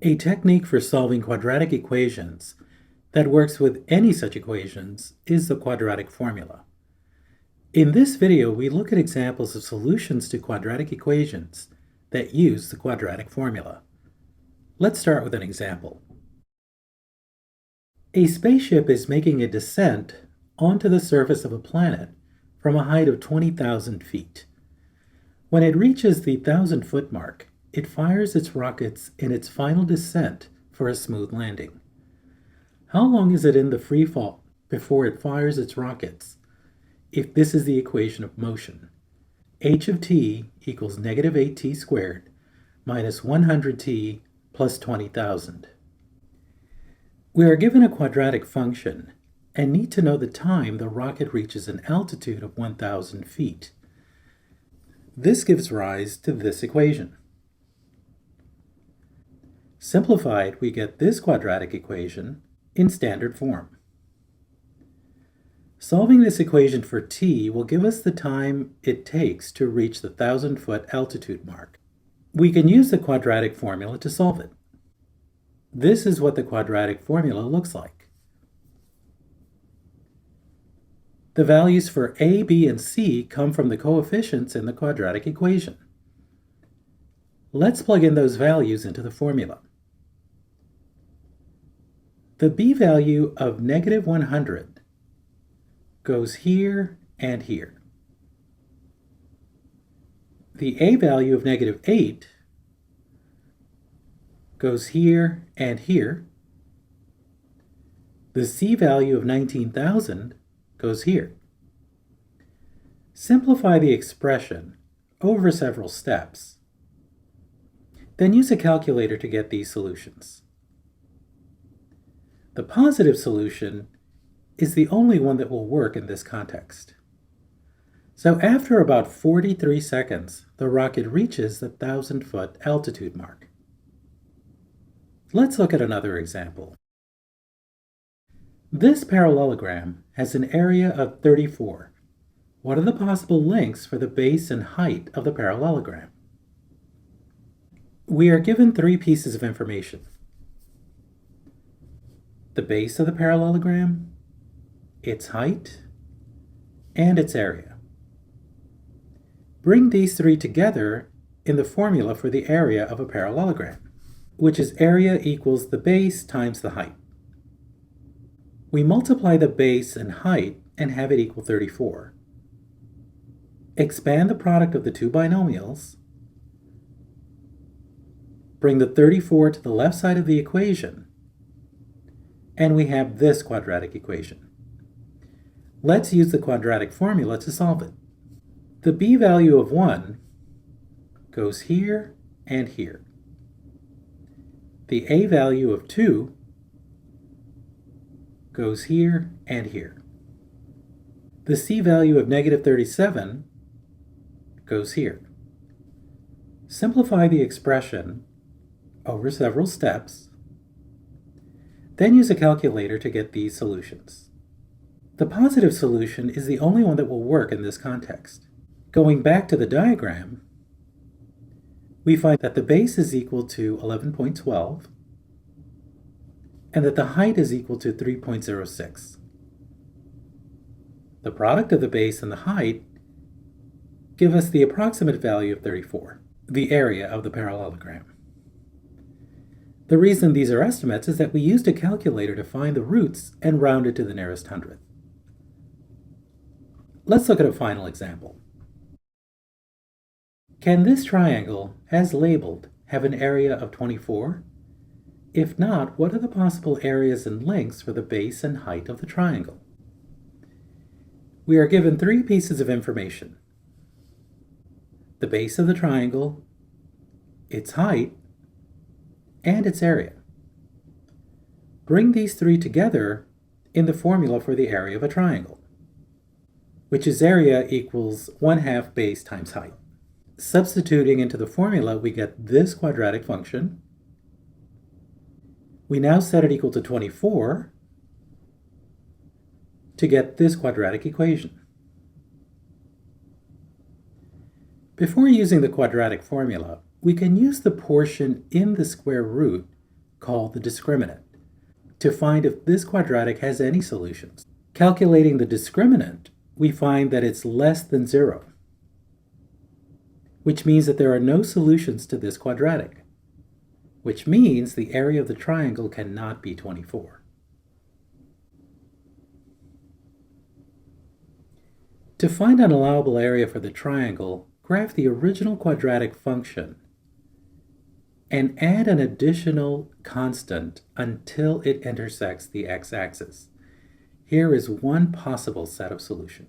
A technique for solving quadratic equations that works with any such equations is the quadratic formula. In this video, we look at examples of solutions to quadratic equations that use the quadratic formula. Let's start with an example. A spaceship is making a descent onto the surface of a planet from a height of 20,000 feet. When it reaches the 1,000-foot mark, it fires its rockets in its final descent for a smooth landing. How long is it in the free fall before it fires its rockets? If this is the equation of motion, h of t equals negative 8t squared minus 100t plus 20,000. We are given a quadratic function and need to know the time the rocket reaches an altitude of 1,000 feet. This gives rise to this equation. Simplified, we get this quadratic equation in standard form. Solving this equation for t will give us the time it takes to reach the 1,000-foot altitude mark. We can use the quadratic formula to solve it. This is what the quadratic formula looks like. The values for a, b, and c come from the coefficients in the quadratic equation. Let's plug in those values into the formula. The b value of negative 100 goes here and here. The a value of negative 8 goes here and here. The c value of 19,000 goes here. Simplify the expression over several steps. Then use a calculator to get these solutions. The positive solution is the only one that will work in this context. So after about 43 seconds, the rocket reaches the 1,000-foot altitude mark. Let's look at another example. This parallelogram has an area of 34. What are the possible lengths for the base and height of the parallelogram? We are given three pieces of information: the base of the parallelogram, its height, and its area. Bring these three together in the formula for the area of a parallelogram, which is area equals the base times the height. We multiply the base and height and have it equal 34. Expand the product of the two binomials. Bring the 34 to the left side of the equation, and we have this quadratic equation. Let's use the quadratic formula to solve it. The b value of 1 goes here and here. The a value of 2 goes here and here. The c value of negative 37 goes here. Simplify the expression over several steps. Then use a calculator to get these solutions. The positive solution is the only one that will work in this context. Going back to the diagram, we find that the base is equal to 11.12 and that the height is equal to 3.06. The product of the base and the height give us the approximate value of 34, the area of the parallelogram. The reason these are estimates is that we used a calculator to find the roots and round it to the nearest hundredth. Let's look at a final example. Can this triangle, as labeled, have an area of 24? If not, what are the possible areas and lengths for the base and height of the triangle? We are given three pieces of information: the base of the triangle, its height, and its area. Bring these three together in the formula for the area of a triangle, which is area equals 1/2 base times height. Substituting into the formula, we get this quadratic function. We now set it equal to 24 to get this quadratic equation. Before using the quadratic formula, we can use the portion in the square root called the discriminant, to find if this quadratic has any solutions. Calculating the discriminant, we find that it's less than 0, which means that there are no solutions to this quadratic, which means the area of the triangle cannot be 24. To find an allowable area for the triangle, graph the original quadratic function and add an additional constant until it intersects the x-axis. Here is one possible set of solutions.